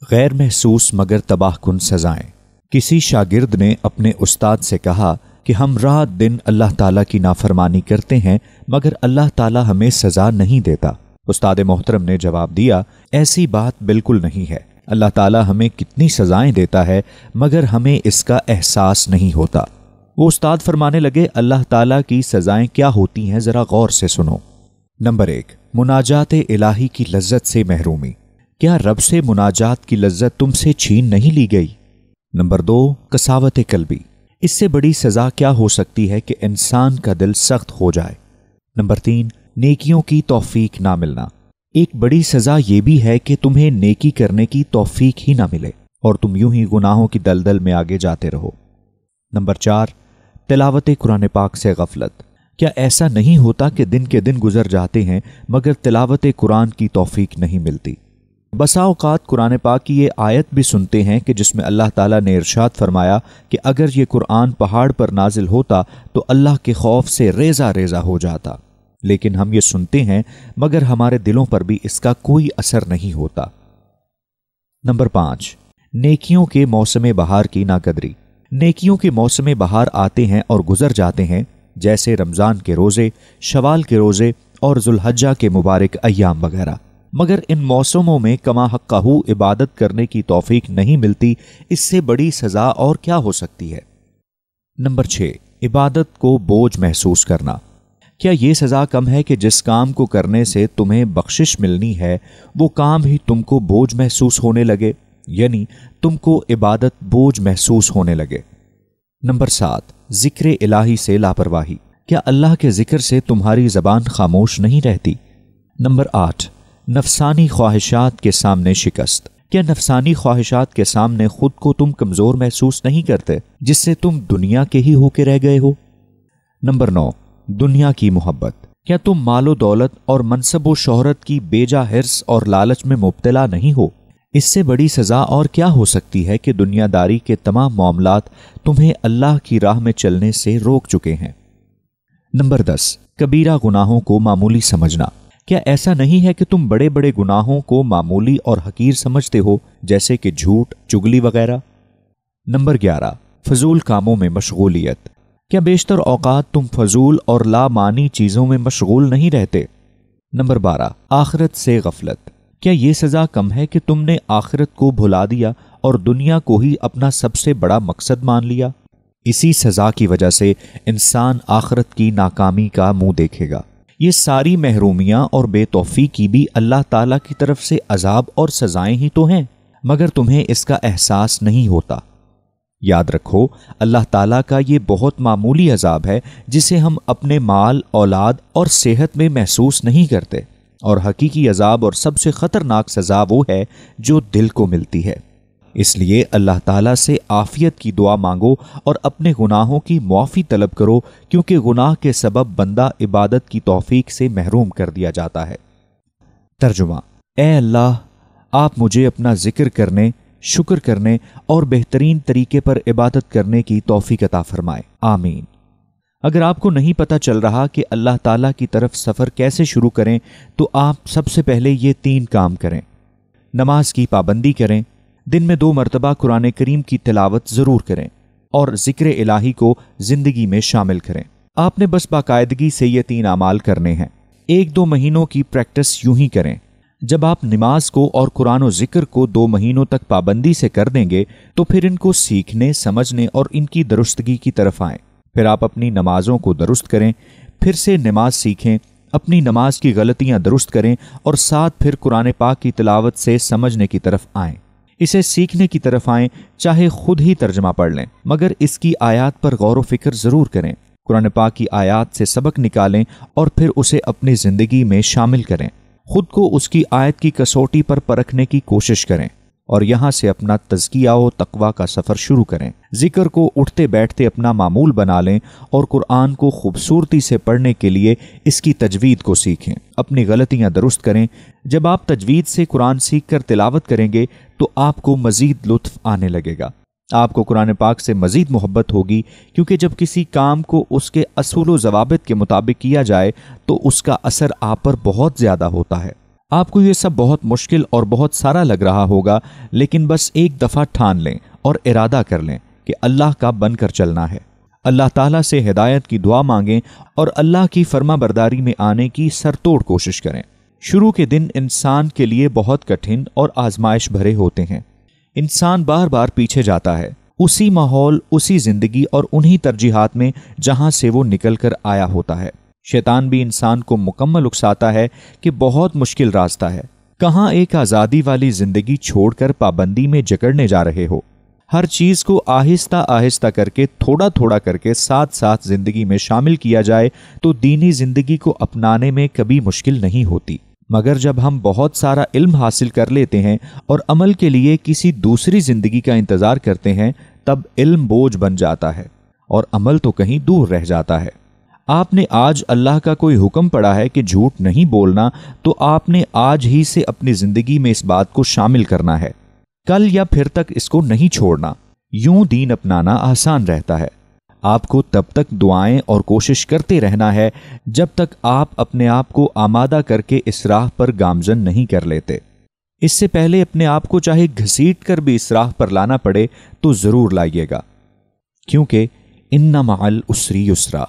غیر محسوس مگر تباہ کن سزائیں۔ کسی شاگرد نے اپنے استاد سے کہا کہ ہم رات دن اللہ تعالیٰ کی نافرمانی کرتے ہیں مگر اللہ تعالیٰ ہمیں سزا نہیں دیتا۔ استاد محترم نے جواب دیا، ایسی بات بالکل نہیں ہے، اللہ تعالیٰ ہمیں کتنی سزائیں دیتا ہے مگر ہمیں اس کا احساس نہیں ہوتا۔ وہ استاد فرمانے لگے، اللہ تعالیٰ کی سزائیں کیا ہوتی ہیں ذرا غور سے سنو۔ نمبر 1، مناجات الہی کی لذت سے محرومی۔ کیا رب سے مناجات کی لذت تم سے چھین نہیں لی گئی؟ نمبر 2، قساوت قلبی۔ اس سے بڑی سزا کیا ہو سکتی ہے کہ انسان کا دل سخت ہو جائے؟ نمبر 3، نیکیوں کی توفیق نہ ملنا۔ ایک بڑی سزا یہ بھی ہے کہ تمہیں نیکی کرنے کی توفیق ہی نہ ملے اور تم یوں ہی گناہوں کی دلدل میں آگے جاتے رہو۔ نمبر 4، تلاوت قرآن پاک سے غفلت۔ کیا ایسا نہیں ہوتا کہ دن کے دن گزر جاتے ہیں مگر تلاوت قرآن کی توفیق نہیں ملتی؟ بسا اوقات قرآن پاک کی یہ آیت بھی سنتے ہیں کہ جس میں اللہ تعالیٰ نے ارشاد فرمایا کہ اگر یہ قرآن پہاڑ پر نازل ہوتا تو اللہ کے خوف سے ریزہ ریزہ ہو جاتا، لیکن ہم یہ سنتے ہیں مگر ہمارے دلوں پر بھی اس کا کوئی اثر نہیں ہوتا۔ نمبر 5، نیکیوں کے موسم بہار کی ناقدری۔ نیکیوں کے موسم بہار آتے ہیں اور گزر جاتے ہیں، جیسے رمضان کے روزے، شوال کے روزے اور ذوالحجہ کے مبارک ایام وغیرہ، مگر ان موسموں میں کما حقہ عبادت کرنے کی توفیق نہیں ملتی۔ اس سے بڑی سزا اور کیا ہو سکتی ہے؟ نمبر 6، عبادت کو بوجھ محسوس کرنا۔ کیا یہ سزا کم ہے کہ جس کام کو کرنے سے تمہیں بخشش ملنی ہے وہ کام ہی تم کو بوجھ محسوس ہونے لگے، یعنی تم کو عبادت بوجھ محسوس ہونے لگے؟ نمبر 7، ذکر الہی سے لاپرواہی۔ کیا اللہ کے ذکر سے تمہاری زبان خاموش نہیں رہتی؟ نمبر 8، نفسانی خواہشات کے سامنے شکست۔ کیا نفسانی خواہشات کے سامنے خود کو تم کمزور محسوس نہیں کرتے جس سے تم دنیا کے ہی ہو کے رہ گئے ہو؟ نمبر 9، دنیا کی محبت۔ کیا تم مال و دولت اور منصب و شہرت کی بیجا حرص اور لالچ میں مبتلا نہیں ہو؟ اس سے بڑی سزا اور کیا ہو سکتی ہے کہ دنیا داری کے تمام معاملات تمہیں اللہ کی راہ میں چلنے سے روک چکے ہیں۔ نمبر 10، کبیرہ گناہوں کو معمولی سمجھنا۔ کیا ایسا نہیں ہے کہ تم بڑے بڑے گناہوں کو معمولی اور حقیر سمجھتے ہو، جیسے کہ جھوٹ، چگلی وغیرہ؟ نمبر 11، فضول کاموں میں مشغولیت۔ کیا بیشتر اوقات تم فضول اور لامعنی چیزوں میں مشغول نہیں رہتے؟ نمبر 12، آخرت سے غفلت۔ کیا یہ سزا کم ہے کہ تم نے آخرت کو بھلا دیا اور دنیا کو ہی اپنا سب سے بڑا مقصد مان لیا؟ اسی سزا کی وجہ سے انسان آخرت کی ناکامی کا منہ دیکھے گا۔ یہ ساری محرومیاں اور بے توفیقی بھی اللہ تعالیٰ کی طرف سے عذاب اور سزائیں ہی تو ہیں، مگر تمہیں اس کا احساس نہیں ہوتا۔ یاد رکھو، اللہ تعالیٰ کا یہ بہت معمولی عذاب ہے جسے ہم اپنے مال، اولاد اور صحت میں محسوس نہیں کرتے، اور حقیقی عذاب اور سب سے خطرناک سزا وہ ہے جو دل کو ملتی ہے۔ اس لیے اللہ تعالیٰ سے عافیت کی دعا مانگو اور اپنے گناہوں کی معافی طلب کرو، کیونکہ گناہ کے سبب بندہ عبادت کی توفیق سے محروم کر دیا جاتا ہے۔ ترجمہ: اے اللہ، آپ مجھے اپنا ذکر کرنے، شکر کرنے اور بہترین طریقے پر عبادت کرنے کی توفیق عطا فرمائے، آمین۔ اگر آپ کو نہیں پتہ چل رہا کہ اللہ تعالیٰ کی طرف سفر کیسے شروع کریں تو آپ سب سے پہلے یہ 3 کام کریں۔ نماز کی پابندی کریں، دن میں 2 مرتبہ قرآن کریم کی تلاوت ضرور کریں، اور ذکر الہی کو زندگی میں شامل کریں۔ آپ نے بس باقاعدگی سے یہ 3 اعمال کرنے ہیں۔ 1-2 مہینوں کی پریکٹس یوں ہی کریں۔ جب آپ نماز کو اور قرآن و ذکر کو 2 مہینوں تک پابندی سے کر دیں گے تو پھر ان کو سیکھنے، سمجھنے اور ان کی درستگی کی طرف آئیں۔ پھر آپ اپنی نمازوں کو درست کریں، پھر سے نماز سیکھیں، اپنی نماز کی غلطیاں درست کریں، اور ساتھ پھر قرآن پاک کی تلاوت سے سمجھنے کی طرف آئیں۔ اسے سیکھنے کی طرف آئیں، چاہے خود ہی ترجمہ پڑھ لیں، مگر اس کی آیات پر غور و فکر ضرور کریں۔ قرآن پاک کی آیات سے سبق نکالیں اور پھر اسے اپنی زندگی میں شامل کریں۔ خود کو اس کی آیت کی کسوٹی پر پرکھنے کی کوشش کریں اور یہاں سے اپنا تزکیہ و تقویٰ کا سفر شروع کریں۔ ذکر کو اٹھتے بیٹھتے اپنا معمول بنا لیں اور قرآن کو خوبصورتی سے پڑھنے کے لیے اس کی تجوید کو سیکھیں، اپنی غلطیاں درست کریں۔ جب آپ تجوید سے قرآن سیکھ کر تلاوت کریں گے تو آپ کو مزید لطف آنے لگے گا، آپ کو قرآن پاک سے مزید محبت ہوگی، کیونکہ جب کسی کام کو اس کے اصول و ضوابط کے مطابق کیا جائے تو اس کا اثر آپ پر بہت زیادہ ہوتا ہے۔ آپ کو یہ سب بہت مشکل اور بہت سارا لگ رہا ہوگا، لیکن بس ایک دفعہ ٹھان لیں اور ارادہ کر لیں کہ اللہ کا بن کر چلنا ہے، اللہ تعالیٰ سے ہدایت کی دعا مانگیں اور اللہ کی فرما برداری میں آنے کی سر توڑ کوشش کریں۔ شروع کے دن انسان کے لیے بہت کٹھن اور آزمائش بھرے ہوتے ہیں۔ انسان بار بار پیچھے جاتا ہے، اسی ماحول، اسی زندگی اور انہی ترجیحات میں جہاں سے وہ نکل کر آیا ہوتا ہے۔ شیطان بھی انسان کو مکمل اکساتا ہے کہ بہت مشکل راستہ ہے، کہاں ایک آزادی والی زندگی چھوڑ کر پابندی میں جکڑنے جا رہے ہو۔ ہر چیز کو آہستہ آہستہ کر کے، تھوڑا تھوڑا کر کے ساتھ ساتھ زندگی میں شامل کیا جائے تو دینی زندگی کو اپنانے میں کبھی مشکل نہیں ہوتی۔ مگر جب ہم بہت سارا علم حاصل کر لیتے ہیں اور عمل کے لیے کسی دوسری زندگی کا انتظار کرتے ہیں، تب علم بوجھ بن جاتا ہے اور عمل تو کہیں دور رہ جاتا ہے۔ آپ نے آج اللہ کا کوئی حکم پڑھا ہے کہ جھوٹ نہیں بولنا، تو آپ نے آج ہی سے اپنی زندگی میں اس بات کو شامل کرنا ہے، کل یا پھر تک اس کو نہیں چھوڑنا۔ یوں دین اپنانا آسان رہتا ہے۔ آپ کو تب تک دعائیں اور کوشش کرتے رہنا ہے جب تک آپ اپنے آپ کو آمادہ کر کے اس راہ پر گامزن نہیں کر لیتے۔ اس سے پہلے اپنے آپ کو چاہے گھسیٹ کر بھی اس راہ پر لانا پڑے تو ضرور لائیے گا، کیونکہ ان مع العسر یسرا،